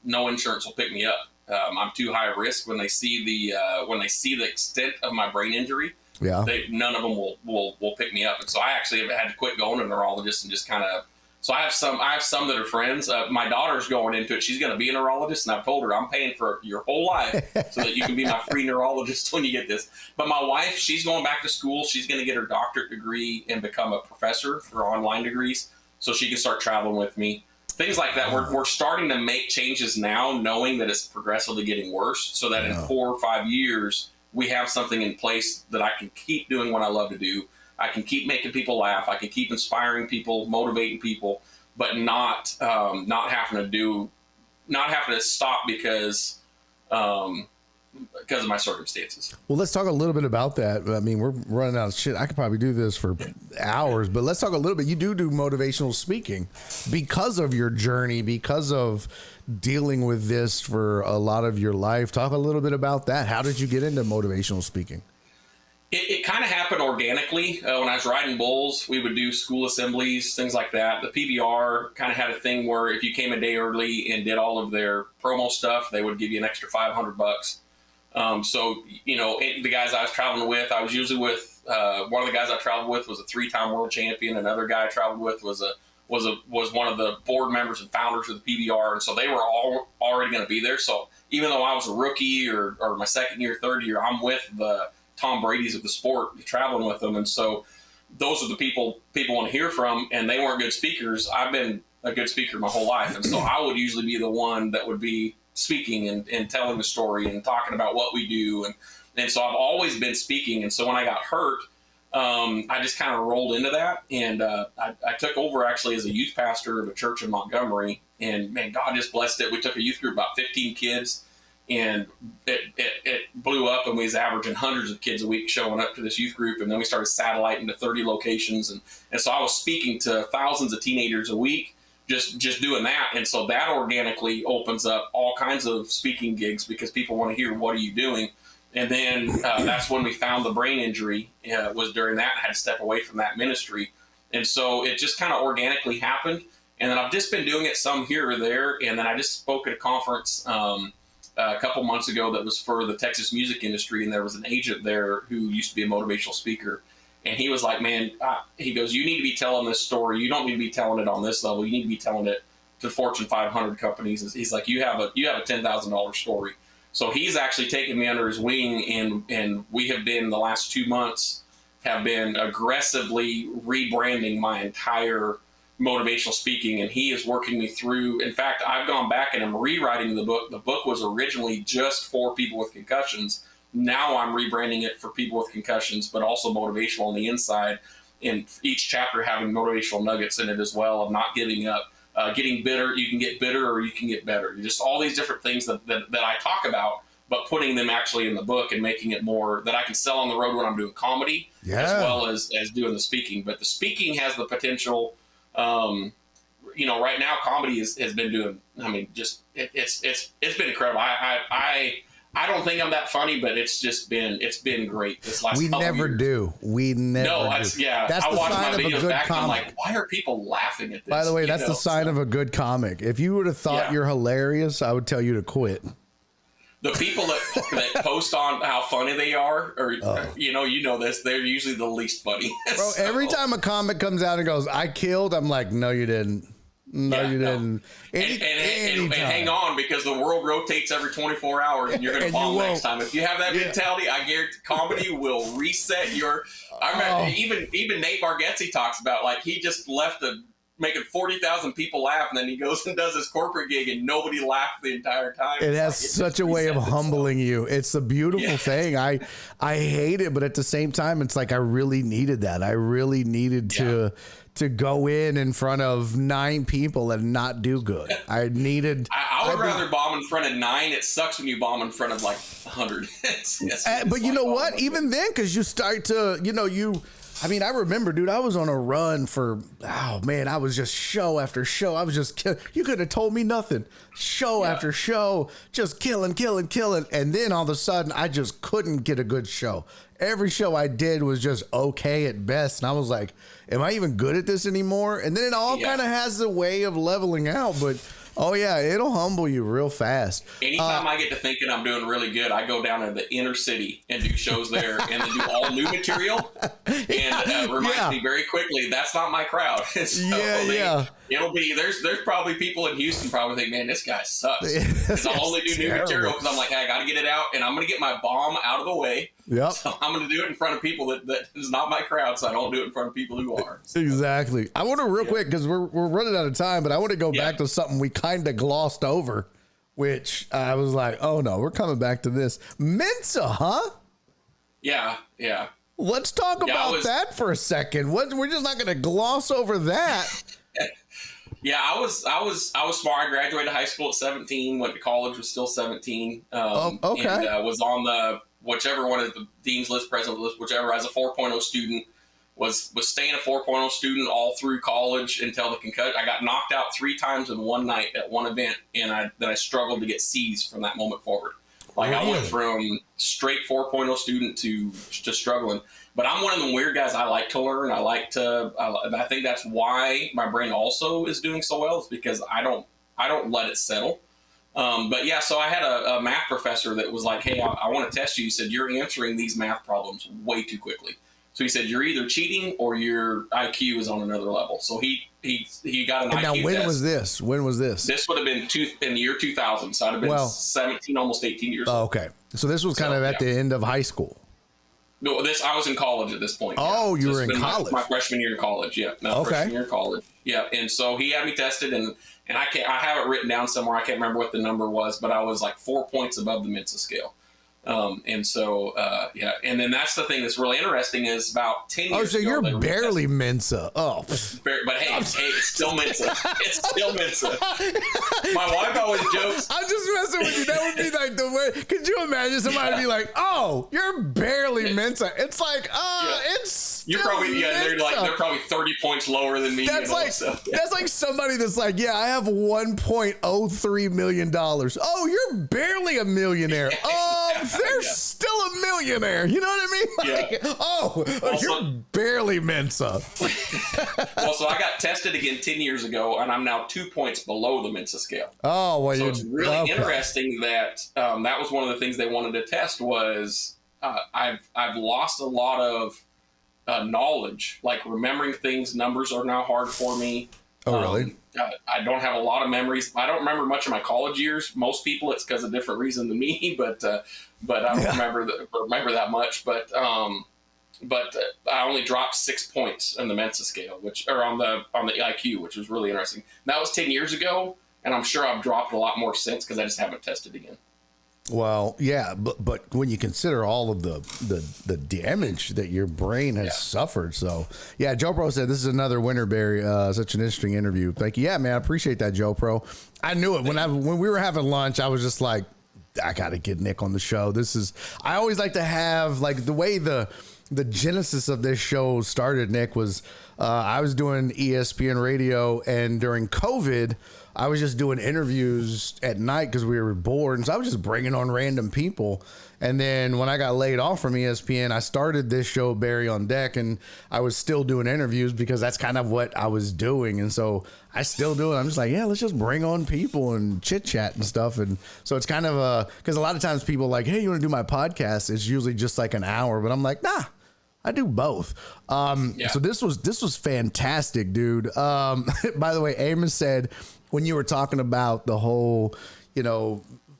no insurance will pick me up. I'm too high risk. When they see the extent of my brain injury, none of them will pick me up. And so I actually have had to quit going to a neurologist and just kind of. So I have some that are friends. My daughter's going into it. She's going to be a neurologist, and I've told her I'm paying for your whole life so that you can be my free neurologist when you get this. But my wife, she's going back to school. She's going to get her doctorate degree and become a professor for online degrees, so she can start traveling with me. Things like that. We're starting to make changes now, knowing that it's progressively getting worse, so that in 4 or 5 years we have something in place that I can keep doing what I love to do. I can keep making people laugh. I can keep inspiring people, motivating people, but not having to stop because of my circumstances. Well, let's talk a little bit about that. I mean, we're running out of shit. I could probably do this for hours, but let's talk a little bit. You do motivational speaking because of your journey, because of dealing with this for a lot of your life. Talk a little bit about that. How did you get into motivational speaking? It kind of happened organically. When I was riding bulls, we would do school assemblies, things like that. The PBR kind of had a thing where if you came a day early and did all of their promo stuff, they would give you an extra $500. So, you know, the guys I was traveling with, I was usually with, one of the guys I traveled with was a 3-time world champion. Another guy I traveled with was one of the board members and founders of the PBR. And so they were all already going to be there. So even though I was a rookie or my second year, third year, I'm with the Tom Brady's of the sport, traveling with them. And so those are the people want to hear from, and they weren't good speakers. I've been a good speaker my whole life. And so I would usually be the one that would be speaking and telling the story and talking about what we do. And so I've always been speaking. And so when I got hurt, I just kind of rolled into that. And I took over actually as a youth pastor of a church in Montgomery. And man, God just blessed it. We took a youth group, about 15 kids. And it blew up, and we was averaging hundreds of kids a week showing up to this youth group. And then we started satelliting to 30 locations. And so I was speaking to thousands of teenagers a week, just doing that. And so that organically opens up all kinds of speaking gigs because people want to hear, what are you doing? And then that's when we found the brain injury was during that. I had to step away from that ministry. And so it just kind of organically happened. And then I've just been doing it some here or there. And then I just spoke at a conference a couple months ago that was for the Texas music industry, and there was an agent there who used to be a motivational speaker, and he was like, man, he goes, you need to be telling this story. You don't need to be telling it on this level. You need to be telling it to Fortune 500 companies. He's like, you have a $10,000 story. So he's actually taken me under his wing, and we have been, the last 2 months, have been aggressively rebranding my entire motivational speaking, and he is working me through. In fact, I've gone back and I'm rewriting the book. The book was originally just for people with concussions. Now I'm rebranding it for people with concussions, but also motivational on the inside, and each chapter having motivational nuggets in it as well, of not giving up, getting bitter. You can get bitter or you can get better. Just all these different things that I talk about, but putting them actually in the book and making it more that I can sell on the road when I'm doing comedy, as well as doing the speaking. But the speaking has the potential. Right now comedy has been doing. I mean, just it's been incredible. I don't think I'm that funny, but it's been great this last We couple never years. do. We never No, do. yeah. That's I the watch sign my of a videos good back and I'm comic. like, why are people laughing at this? By the way, You that's know, the sign of a good comic. If you would have thought Yeah. you're hilarious, I would tell you to quit. the people that post on how funny they are, or you know this, they're usually the least funny. Bro, every time a comic comes out and goes, I killed, I'm like, no, you didn't. No, you didn't. And hang on, because the world rotates every 24 hours, and you're going to And bomb you next won't. time. If you have that mentality, I guarantee comedy will reset your. I remember even Nate Bargatze talks about, like, he just left making 40,000 people laugh, and then he goes and does his corporate gig, and nobody laughed the entire time. It has such a way of humbling you. It's a beautiful thing. I hate it, but at the same time, it's like I really needed that. I really needed to go in front of 9 people and not do good. I needed. I would rather bomb in front of 9. It sucks when you bomb in front of like 100. But you know what? Even then, because you start to, I mean, I remember, dude, I was on a run for, I was just show after show. I was just, you could have told me nothing. Show after show, just killing. And then all of a sudden, I just couldn't get a good show. Every show I did was just okay at best. And I was like, am I even good at this anymore? And then it all kind of has a way of leveling out. But, it'll humble you real fast. Anytime I get to thinking I'm doing really good, I go down to the inner city and do shows there and then do all new material. And reminds me very quickly, that's not my crowd. So it'll be, there's probably people in Houston probably think, man, this guy sucks. Because I'll only do new material because I'm like, hey, I got to get it out and I'm going to get my bomb out of the way. Yep. So I'm going to do it in front of people that is not my crowd, so I don't do it in front of people who are. So. Exactly. I want to real quick, because we're running out of time, but I want to go back to something we kind of glossed over, which I was like, oh no, we're coming back to this. Mensa, huh? Yeah. Let's talk about that for a second. We're just not going to gloss over that. Yeah, I was smart. I graduated high school at 17. Went to college, was still 17. Okay. And was on the whichever one of the dean's list, president list, whichever, as a 4.0 student. Was staying a 4.0 student all through college until the concussion. I got knocked out 3 times in one night at one event, and I struggled to get C's from that moment forward. Like I went from straight 4.0 student to struggling. But I'm one of the weird guys. I like to learn. I think that's why my brain also is doing so well. Is because I don't let it settle. But yeah, so I had a math professor that was like, hey, I want to test you. He said, you're answering these math problems way too quickly. So he said, you're either cheating or your IQ is on another level. So he got an IQ test. Now, when was this? This would have been in the year 2000. So I'd have been 17, almost 18 years old. Okay. So this was kind of at the end of high school. No, I was in college at this point. Oh, you were in college. My freshman year of college. Yeah. Freshman year of college. Yeah. And so he had me tested and I have it written down somewhere. I can't remember what the number was, but I was like 4 points above the Mensa scale. And then that's the thing that's really interesting is about 10 years ago. Oh, so you're barely Mensa. Oh. But hey, it's still Mensa. It's still Mensa. My wife always jokes. I'm just messing with you. That would be like the way. Could you imagine somebody be like, oh, you're barely Mensa. It's like, it's you're probably, they're probably 30 points lower than me. That's that's like somebody that's like, yeah, I have $1.03 million. Oh, you're barely a millionaire. They're still a millionaire. You know what I mean? Like, you're barely Mensa. Well, so I got tested again 10 years ago, and I'm now 2 points below the Mensa scale. Oh, well, so it's really interesting that that was one of the things they wanted to test was I've lost a lot of knowledge, like remembering things. Numbers are now hard for me. Oh, really? I don't have a lot of memories. I don't remember much of my college years. Most people, it's because of a different reason than me, but I don't remember that much. But I only dropped 6 points on the Mensa scale, on the IQ, which was really interesting. That was 10 years ago, and I'm sure I've dropped a lot more since because I just haven't tested again. Well, yeah, but when you consider all of the damage that your brain has suffered, so yeah, Joe Pro said this is another winner, Barry. Such an interesting interview. Thank you. Yeah, man, I appreciate that, Joe Pro. I knew it when we were having lunch. I was just like, I got to get Nick on the show. I always like to have like the way the genesis of this show started. Nick was I was doing ESPN radio, and during COVID, I was just doing interviews at night because we were bored. And so I was just bringing on random people. And then when I got laid off from ESPN, I started this show, Barry on Deck, and I was still doing interviews because that's kind of what I was doing. And so I still do it. I'm just like, yeah, let's just bring on people and chit chat and stuff. And so it's kind of because a lot of times people are like, hey, you want to do my podcast? It's usually just like an hour, but I'm like, nah. I do both. So this was fantastic, dude. By the way, Amos said when you were talking about the whole,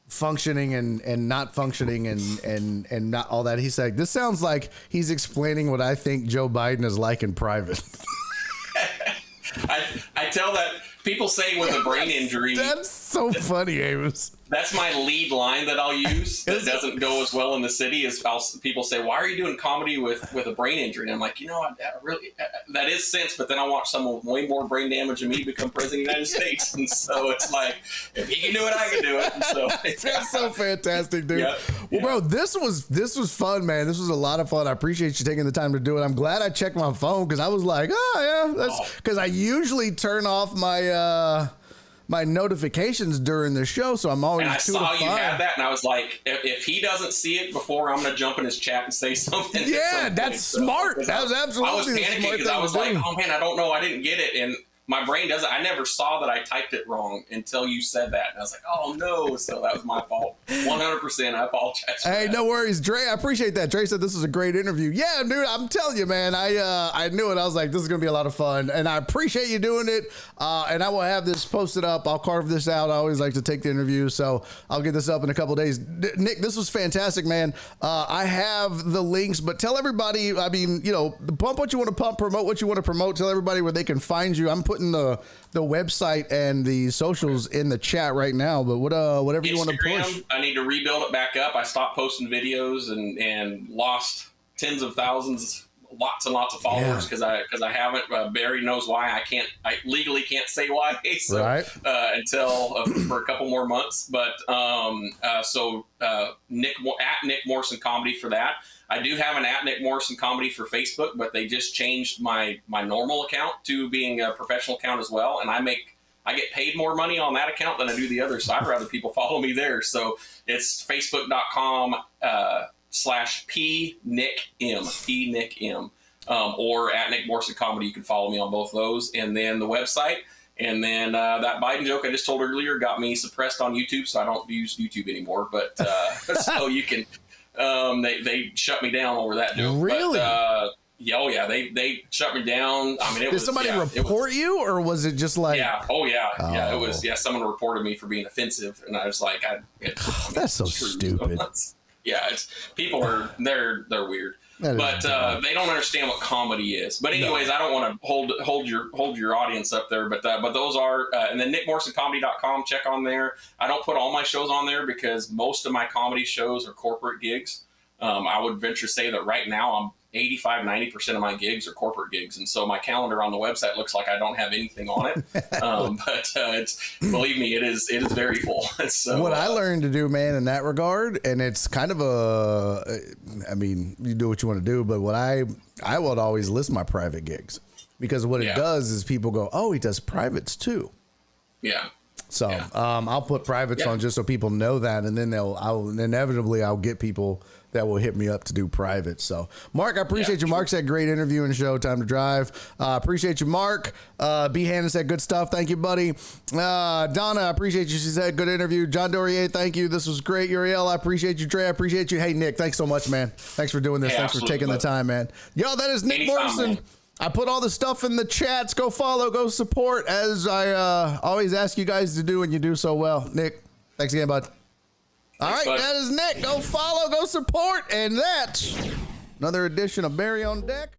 functioning and not functioning and not all that, he said, this sounds like he's explaining what I think Joe Biden is like in private. I tell that people say with a brain injury. That's so funny, Amos. That's my lead line that I'll use that doesn't go as well in the city is people say, why are you doing comedy with a brain injury? And I'm like, that is sense, but then I watch someone with way more brain damage than me become president of the United States. And so it's like, if he can do it, I can do it. And so that's so fantastic, dude. Well, bro, this was fun, man. This was a lot of fun. I appreciate you taking the time to do it. I'm glad I checked my phone because I was like, that's because I usually turn off my my notifications during the show, so I'm always. And I saw you had that, and I was like, if he doesn't see it before, I'm going to jump in his chat and say something. Yeah, that's smart. That was absolutely. I was panicking because I was like, oh man, I don't know, I didn't get it, and my brain doesn't. I never saw that I typed it wrong until you said that, and I was like, oh no. So that was my fault. 100%. I apologize. Hey, no worries, Dre. I appreciate that. Dre said this was a great interview. Yeah, dude. I'm telling you, man. I knew it. I was like, this is gonna be a lot of fun, and I appreciate you doing it. And I will have this posted up. I'll carve this out. I always like to take the interview, so I'll get this up in a couple of days. Nick, this was fantastic, man. I have the links, but tell everybody. I mean, pump what you want to pump, promote what you want to promote. Tell everybody where they can find you. I'm putting the website and the socials in the chat right now, but whatever you want to push. I need to rebuild it back up. I stopped posting videos and lost tens of thousands, lots and lots of followers because I haven't. Barry knows why. I legally can't say why. So, right. Until for a couple more months. But Nick Morrison Comedy for that. I do have an @Nick Morrison Comedy for Facebook, but they just changed my normal account to being a professional account as well, and I get paid more money on that account than I do the other, so I'd rather people follow me there. So it's facebook.com /PNickM, or @Nick Morrison Comedy. You can follow me on both those, and then the website. And then that Biden joke I just told earlier got me suppressed on YouTube, so I don't use YouTube anymore. But so you can. They shut me down over that joke. Really? But, they shut me down. I mean, did somebody report you, or was it just like? Yeah. Oh yeah. Oh. Yeah. It was. Yeah. Someone reported me for being offensive, and I was like, that's so stupid. Yeah. People are they're weird. But they don't understand what comedy is. But anyways, I don't want to hold your audience up there. But those are and then nickmorrisoncomedy.com. Check on there. I don't put all my shows on there because most of my comedy shows are corporate gigs. I would venture to say that right now I'm 85-90% of my gigs are corporate gigs, and so my calendar on the website looks like I don't have anything on it. But believe me, it is very full. So what I learned to do, man, in that regard, and it's kind of I mean, you do what you want to do, but what I would always list my private gigs, because what it does is people go, oh, he does privates too. Yeah. So I'll put privates on just so people know that, and then I'll get people that will hit me up to do private. So Mark, I appreciate you. Mark said great interview and show. Time to drive. Appreciate you, Mark. B. Hannon said good stuff. Thank you, buddy. Donna, I appreciate you. She said good interview. John Dorier, thank you. This was great. Uriel, I appreciate you. Trey, I appreciate you. Hey, Nick, thanks so much, man. Thanks for doing this. Thanks for taking the time, man. Yo, that is Nick Morrison. Man. I put all the stuff in the chats. Go follow, go support, as I always ask you guys to do, and you do so well. Nick, thanks again, bud. All right, bud. That is Nick. Go follow, go support, and that's another edition of Barry on Deck.